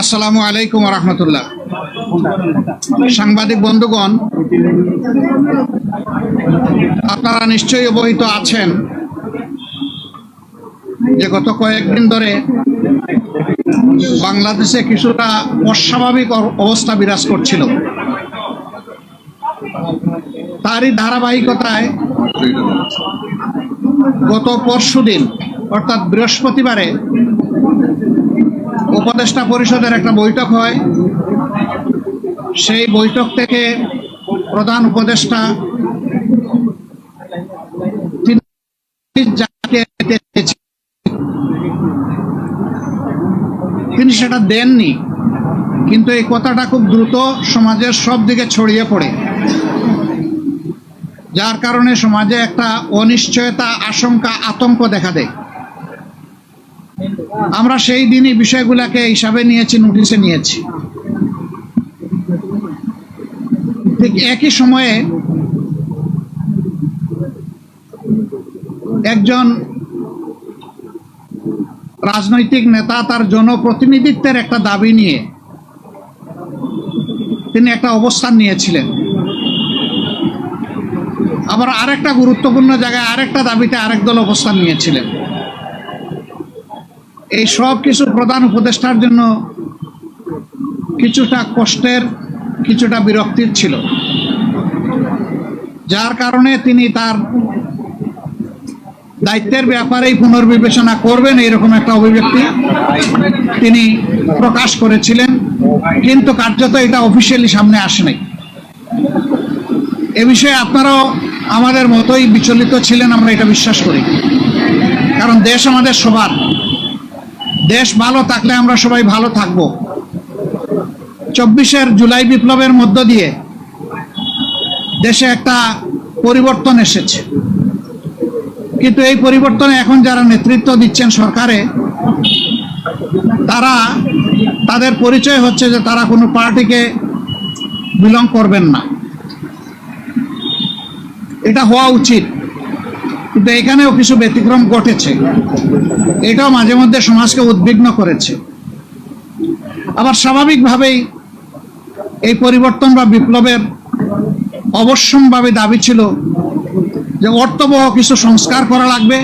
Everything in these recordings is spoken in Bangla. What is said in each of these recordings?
আসসালামু আলাইকুম ওয়া রাহমাতুল্লাহ। সাংবাদিক বন্ধুগণ, আপনারা নিশ্চয়ই অবহিত আছেন যে গত কয়েকদিন ধরে বাংলাদেশে কিছুটা অস্বাভাবিক অবস্থা বিরাজ করছিল। তারই ধারাবাহিকতায় গত পরশুদিন অর্থাৎ বৃহস্পতিবারে উপদেষ্টা পরিষদের একটা বৈঠক হয়। সেই বৈঠক থেকে প্রধান উপদেষ্টা তিনি সেটা দেননি, কিন্তু এই কথাটা খুব দ্রুত সমাজের সব দিকে ছড়িয়ে পড়ে, যার কারণে সমাজে একটা অনিশ্চয়তা, আশঙ্কা, আতঙ্ক দেখা দেয়। আমরা সেই দিনই বিষয়গুলোকে হিসাবে নিয়েছি, নোটিশে নিয়েছি। ঠিক একই সময়ে একজন রাজনৈতিক নেতা তার জনপ্রতিনিধিত্বের একটা দাবি নিয়ে তিনি একটা অবস্থান নিয়েছিলেন। আবার আরেকটা গুরুত্বপূর্ণ জায়গায় আরেকটা দাবিতে আরেক দল অবস্থান নিয়েছিলেন। এই সব কিছু প্রধান উপদেষ্টার জন্য কিছুটা কষ্টের, কিছুটা বিরক্তির ছিল, যার কারণে তিনি তার দায়িত্বের ব্যাপারেই পুনর্বিবেচনা করবেন এরকম একটা অভিব্যক্তি তিনি প্রকাশ করেছিলেন, কিন্তু কার্যত এটা অফিসিয়ালি সামনে আসে নাই। এ বিষয়ে আপনারাও আমাদের মতোই বিচলিত ছিলেন, আমরা এটা বিশ্বাস করি। কারণ দেশ আমাদের সবার, দেশ ভালো থাকলে আমরা সবাই ভালো থাকব। 24 জুলাই বিপ্লবের মধ্য দিয়ে দেশে একটা পরিবর্তন এসেছে, কিন্তু এই পরিবর্তনে এখন যারা নেতৃত্ব দিচ্ছেন সরকারে, তারা তাদের পরিচয় হচ্ছে যে তারা কোনো পার্টিকে বিলং করবেন না। এটা হওয়া উচিত, কিন্তু এখানেও কিছু ব্যতিক্রম ঘটেছে। এটাও মাঝে মধ্যে সমাজকে উদ্বিগ্ন করেছে। আবার স্বাভাবিকভাবেই এই পরিবর্তন বা বিপ্লবের অবশ্যম্ভাবী দাবি ছিল যে অর্থবহ কিছু সংস্কার করা লাগবে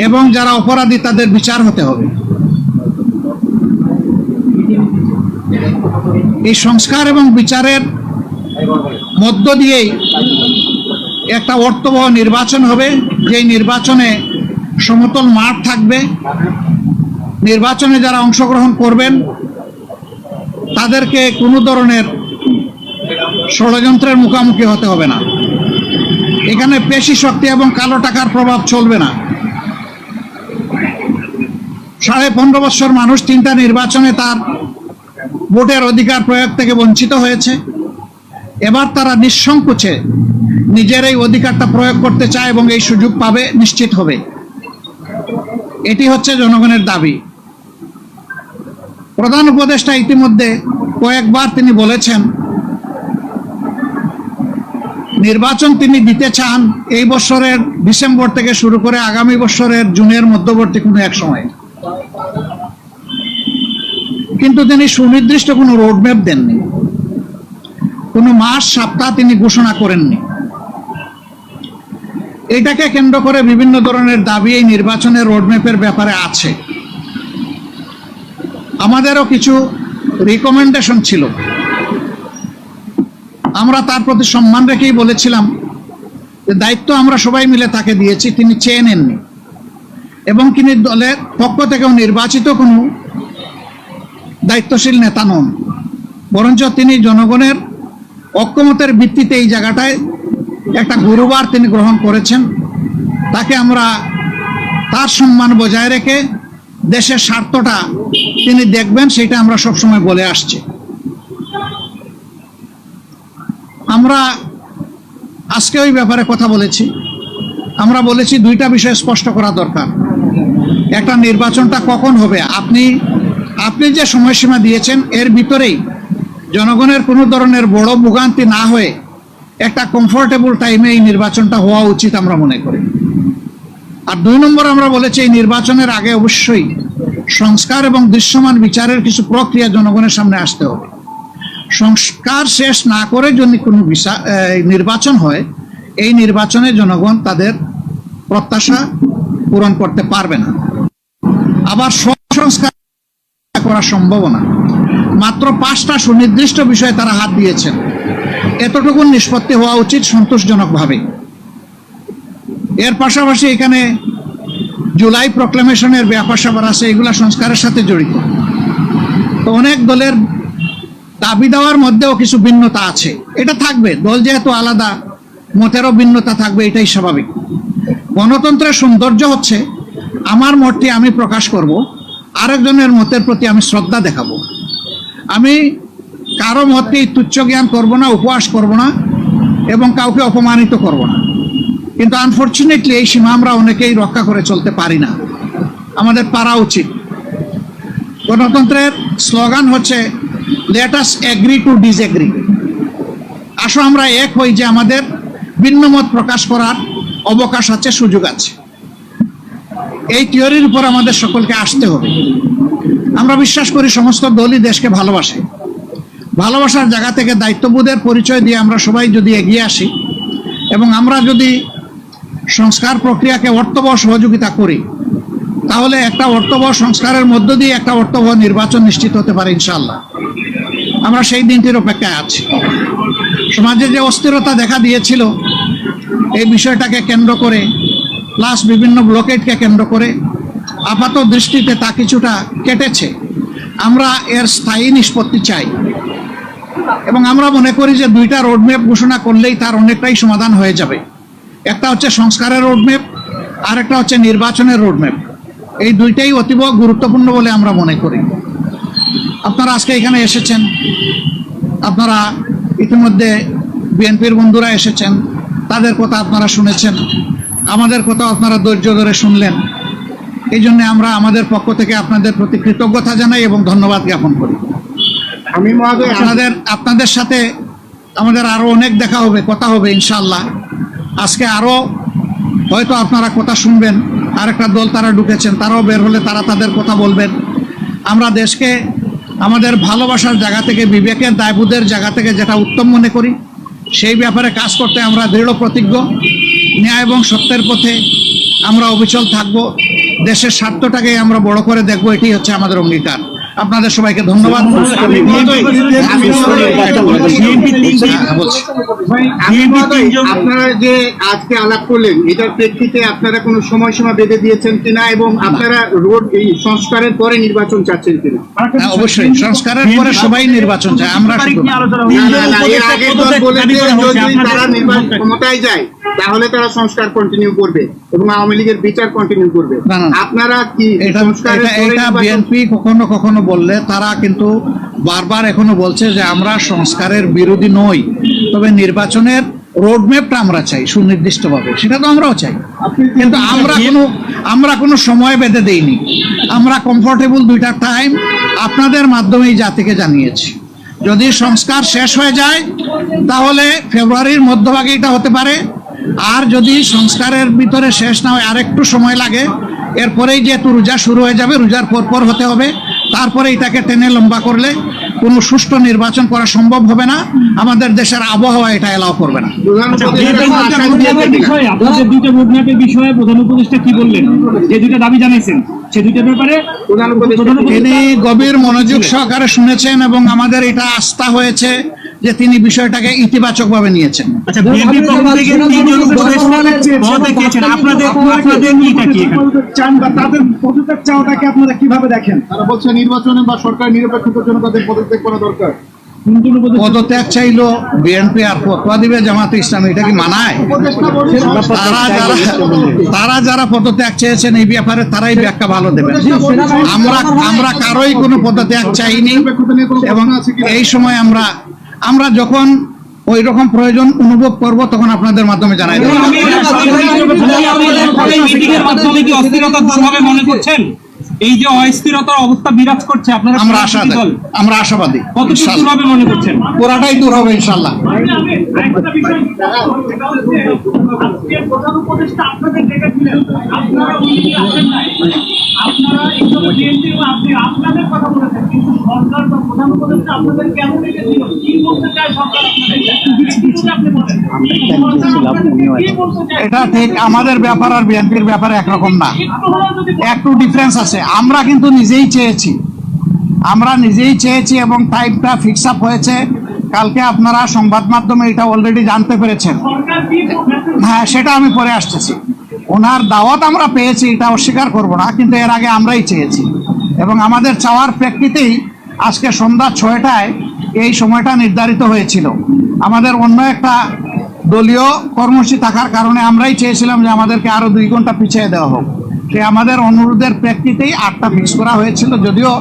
এবং যারা অপরাধী তাদের বিচার হতে হবে। এই সংস্কার এবং বিচারের মধ্য দিয়েই একটা অর্থবহ নির্বাচন হবে, যেই নির্বাচনে সমতল মাঠ থাকবে। নির্বাচনে যারা অংশগ্রহণ করবেন তাদেরকে কোনো ধরনের ষড়যন্ত্রের মুখোমুখি হতে হবে না। এখানে পেশি শক্তি এবং কালো টাকার প্রভাব চলবে না। 15.5 বছর মানুষ 3টা নির্বাচনে তার ভোটের অধিকার প্রয়োগ থেকে বঞ্চিত হয়েছে। এবার তারা নিঃসংকোচে নিজের এই অধিকারটা প্রয়োগ করতে চায় এবং এই সুযোগ পাবে, নিশ্চিত হবে। এটি হচ্ছে জনগণের দাবি। প্রধান উপদেষ্টা ইতিমধ্যে কয়েকবার তিনি বলেছেন নির্বাচন তিনি দিতে চান এই বছরের ডিসেম্বর থেকে শুরু করে আগামী বছরের জুনের মধ্যবর্তী কোনো এক সময়, কিন্তু তিনি সুনির্দিষ্ট কোনো রোডম্যাপ দেননি, কোনো মাস সপ্তাহ তিনি ঘোষণা করেননি। এটাকে কেন্দ্র করে বিভিন্ন ধরনের দাবি এই নির্বাচনের রোডম্যাপের ব্যাপারে আছে। আমাদেরও কিছু রিকমেন্ডেশন ছিল, আমরা তার প্রতি সম্মান রেখেই বলেছিলাম যে দায়িত্ব আমরা সবাই মিলে তাকে দিয়েছি, তিনি চেয়ে নেননি এবং তিনি দলের পক্ষ থেকেও নির্বাচিত কোনো দায়িত্বশীল নেতা নন, বরঞ্চ তিনি জনগণের ঐক্যমতের ভিত্তিতে এই জায়গাটায় একটা গুরুবার তিনি গ্রহণ করেছেন। তাকে আমরা তার সম্মান বজায় রেখে দেশের স্বার্থটা তিনি দেখবেন, সেটা আমরা সবসময় বলে আসছি। আমরা আজকে ওই ব্যাপারে কথা বলেছি। আমরা বলেছি 2টা বিষয় স্পষ্ট করা দরকার। একটা, নির্বাচনটা কখন হবে, আপনি যে সময়সীমা দিয়েছেন এর ভিতরেই জনগণের কোনো ধরনের বড় ভোগান্তি না হয়ে একটা কমফোর্টেবল টাইমে এই নির্বাচনটা হওয়া উচিত আমরা মনে করি। আর 2 নম্বর আমরা বলেছি এই নির্বাচনের আগে অবশ্যই সংস্কার এবং দৃশ্যমান বিচারের কিছু প্রক্রিয়া জনগণের সামনে আসতে হবে। সংস্কার শেষ না করে যদি কোনো নির্বাচন হয়, এই নির্বাচনে জনগণ তাদের প্রত্যাশা পূরণ করতে পারবে না। আবার সংস্কার করা সম্ভব না। মাত্র 5টা সুনির্দিষ্ট বিষয়ে তারা হাত দিয়েছেন। এতটুকু নিষ্পত্তি হওয়া উচিত সন্তোষজনকভাবে। এর পাশাপাশি এখানে জুলাই প্রক্লেমেশনের ব্যাপার স্যাপার আছে, এগুলা সংস্কারের সাথে জড়িত। তো অনেক দলের দাবি দেওয়ার মধ্যেও কিছু ভিন্নতা আছে, এটা থাকবে। দল যেহেতু আলাদা, মতেরও ভিন্নতা থাকবে, এটাই স্বাভাবিক। গণতন্ত্রের সৌন্দর্য হচ্ছে আমার মতটি আমি প্রকাশ করব, আরেকজনের মতের প্রতি আমি শ্রদ্ধা দেখাবো। আমি কারো মতকে তুচ্ছ জ্ঞান করব না, উপহাস করব না, এবং কাউকে অপমানিত করব না। কিন্তু আনফরচুনেটলি এই সীমা আমরা অনেকেই রক্ষা করে চলতে পারি না। আমাদের পারা উচিত। গণতন্ত্রের স্লোগান হচ্ছে let us agree to disagree. আসো আমরা এক হই যে আমাদের ভিন্ন মত প্রকাশ করার অবকাশ আছে, সুযোগ আছে। এই থিওরির উপর আমাদের সকলকে আসতে হবে। আমরা বিশ্বাস করি সমস্ত দলই দেশকে ভালোবাসে। ভালোবাসার জায়গা থেকে দায়িত্ববোধের পরিচয় দিয়ে আমরা সবাই যদি এগিয়ে আসি এবং আমরা যদি সংস্কার প্রক্রিয়াকে অর্থবহ সহযোগিতা করি, তাহলে একটা অর্থবহ সংস্কারের মধ্য দিয়ে একটা অর্থবহ নির্বাচন নিশ্চিত হতে পারে ইনশাআল্লাহ। আমরা সেই দিনটির অপেক্ষায় আছি। সমাজে যে অস্থিরতা দেখা দিয়েছিল এই বিষয়টাকে কেন্দ্র করে, প্লাস বিভিন্ন ব্লকেটকে কেন্দ্র করে আপাত দৃষ্টিতে তা কিছুটা কেটেছে। আমরা এর স্থায়ী নিষ্পত্তি চাই এবং আমরা মনে করি যে 2টা রোডম্যাপ ঘোষণা করলেই তার অনেকটাই সমাধান হয়ে যাবে। একটা হচ্ছে সংস্কারের রোডম্যাপ, আর একটা হচ্ছে নির্বাচনের রোডম্যাপ। এই 2টাই অতীব গুরুত্বপূর্ণ বলে আমরা মনে করি। আপনারা আজকে এখানে এসেছেন, আপনারা ইতিমধ্যে বিএনপির বন্ধুরা এসেছেন, তাদের কথা আপনারা শুনেছেন, আমাদের কথা আপনারা ধৈর্য ধরে শুনলেন। এই জন্য আমরা আমাদের পক্ষ থেকে আপনাদের প্রতি কৃতজ্ঞতা জানাই এবং ধন্যবাদ জ্ঞাপন করি। আমি মহোদয় আপনাদের সাথে আমাদের আরো অনেক দেখা হবে, কথা হবে ইনশাআল্লাহ। আজকে আরো হয়তো আপনারা কথা শুনবেন, আরেকটা দল তারা ঢুকেছেন, তারাও বের হলে তারা তাদের কথা বলবেন। আমরা দেশকে আমাদের ভালোবাসার জায়গা থেকে, বিবেকের দায়বোধের জায়গা থেকে যেটা উত্তম মনে করি সেই ব্যাপারে কাজ করতে আমরা দৃঢ় প্রতিজ্ঞ। ন্যায় এবং সত্যের পথে আমরা অবিচল থাকব। দেশের স্বার্থটাকে আমরা বড় করে দেখব, এটি হচ্ছে আমাদের অঙ্গীকার। আপনাদের সবাইকে ধন্যবাদ। আপনারা যে আজকে আলাপ করলেন, এটার প্রেক্ষিতে আপনারা কোনো সময়সীমা বেঁধে দিয়েছেন কিনা এবং আপনারা রোড এই সংস্কারের পরে নির্বাচন চাচ্ছেন কিনা? অবশ্যই সংস্কারের পরে সবাই নির্বাচন চায়। আমরা এর আগের দল বলেছে যদি তারা নির্বাচন ক্ষমতায় যায় তাহলে তারা সংস্কার কন্টিনিউ করবে এবং আওয়ামী লীগের বিচার কন্টিনিউ করবে। আপনারা কি এটা বিএনপি কখনো কখনো বললে, তারা কিন্তু বারবার এখনো বলছে যে আমরা সংস্কারের বিরোধী নই, তবে নির্বাচনের রোডম্যাপটা আমরা চাই সুনির্দিষ্টভাবে। সেটা তো আমরাও চাই, কিন্তু আমরা কোনো সময় বেঁধে দেইনি। আমরা কমফোর্টেবল 2টা টাইম আপনাদের মাধ্যমে এই জাতিকে জানিয়েছি। যদি সংস্কার শেষ হয়ে যায় তাহলে ফেব্রুয়ারির মধ্যভাগে এটা হতে পারে, আর যদি সংস্কারের ভিতরে শেষ না হয় আরেকটু সময় লাগে, এরপরেই যেহেতু রোজা শুরু হয়ে যাবে, রোজার পর হতে হবে, তারপরে এটাকে টেনে লম্বা করলে কোনো সুষ্ঠু নির্বাচন করা সম্ভব হবে না। আমাদের দেশের আবহাওয়া এটা এলাও করবে না। আপনাদের 2টা রোডম্যাপের বিষয়ে প্রধান উপদেষ্টা কি বললেন, যে 2টা দাবি জানাইছেন সে 2টার ব্যাপারে তিনি গভীর মনোযোগ সহকারে শুনেছেন এবং আমাদের এটা আস্থা হয়েছে যে তিনি বিষয়টাকে ইতিবাচকভাবে নিয়েছেন। আচ্ছা, বিএনপি পক্ষ থেকে 3জন উপদেষ্টা আপনাদের নিটা কি চান বা তাদের পদত্যাগ চাওয়াটাকে আপনারা কিভাবে দেখেন? তারা বলছে নির্বাচনে বা সরকার নিরপেক্ষতার জন্য তাদের পদত্যাগ করা দরকার। পদত্যাগ চাইলো বিএনপি আর ফতোয়া দিবে জামাতে ইসলামী, এটা কি মানায়? তারা যারা পদত্যাগ চেয়েছেন এই ব্যাপারে তারাই ব্যাখ্যা ভালো দেবেন। আমরা কারোই কোনো পদত্যাগ চাইনি এবং এই সময় আমরা যখন ওই রকম প্রয়োজন অনুভব করব তখন আপনাদের মাধ্যমে জানাই দেব। এই যে অস্থিরতার অবস্থা বিরাজ করছে আপনারা আমরা রাজনৈতিক আশাবাদী, দল আমরা আশাবাদী কতটুকু দূর ইনশাআল্লাহ। হবে মনে করছেন? পুরাটাই দূর হবে ইনশাল্লাহ। আজকের প্রধান উপদেষ্টা আপনাদের ডেকেছিলেন, আপনারা উনি আসেন নাই, আপনারা এইসব বিএনপি এবং আপনাদের কথা বলেছেন, কিন্তু সরকার বা প্রধান উপদেষ্টা আপনাদের কেন ডেকেছিল? কি বলতে চায় সরকার আপনাদের? কিছু আপনি বলেন সরকার আপনাদেরকে কি বলতে চায়? এটা ঠিক আমাদের ব্যাপার আর বিএনপির ব্যাপারে একরকম না, একটু হলেও যদি একটু ডিফারেন্স আছে। আমরা কিন্তু নিজেই চেয়েছি, আমরা নিজেই চেয়েছি এবং টাইমটা ফিক্স আপ হয়েছে। কালকে আপনারা সংবাদ মাধ্যমে এটা অলরেডি জানতে পেরেছেন। সরকার কি মেসেজ হ্যাঁ, সেটা আমি পরে আসতেছি। ওনার দাওয়াত আমরা পেয়েছি, এটা অস্বীকার করব না, কিন্তু এর আগে আমরাই চেয়েছি এবং আমাদের চাওয়ার প্রেক্ষিতেই আজকে সন্ধ্যা 6টায় এই সময়টা নির্ধারিত হয়েছিল। আমাদের অন্য একটা দলীয় কর্মসূচি থাকার কারণে আমরাই চেয়েছিলাম যে আমাদেরকে আরো 2 ঘন্টা পিছিয়ে দেওয়া হোক। সে আমাদের অনুরোধের প্রেক্ষিতেই 8টা ফিক্স করা হয়েছিল, যদিও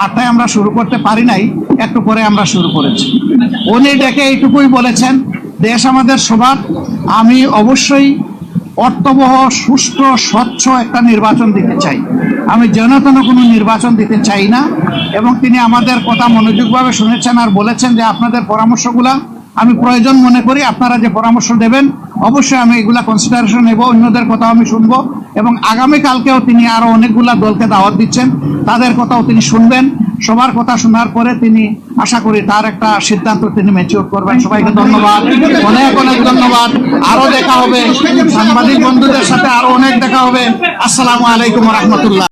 8টায় আমরা শুরু করতে পারি নাই, একটু পরে আমরা শুরু করেছি। উনি ডেকে এইটুকুই বলেছেন, দেশ আমাদের সবার, আমি অবশ্যই অর্থবহ, সুষ্ঠু, স্বচ্ছ একটা নির্বাচন দিতে চাই, আমি যেন তেন কোনো নির্বাচন দিতে চাই না। এবং তিনি আমাদের কথা মনোযোগভাবে শুনেছেন আর বলেছেন যে আপনাদের পরামর্শগুলা আমি প্রয়োজন মনে করি, আপনারা যে পরামর্শ দেবেন অবশ্যই আমি এগুলা কনসিডারেশন নেব, অন্যদের কথাও আমি শুনবো এবং আগামীকালকেও তিনি আরো অনেকগুলা দলকে দাওয়াত দিচ্ছেন, তাদের কথাও তিনি শুনবেন। সবার কথা শোনার পরে তিনি আশা করি তার একটা সিদ্ধান্ত তিনি ম্যাচিউর করবেন। সবাইকে ধন্যবাদ, অনেক অনেক ধন্যবাদ। আরো দেখা হবে, সাংবাদিক বন্ধুদের সাথে আরো অনেক দেখা হবে। আসসালামু আলাইকুম রহমতুল্লাহ।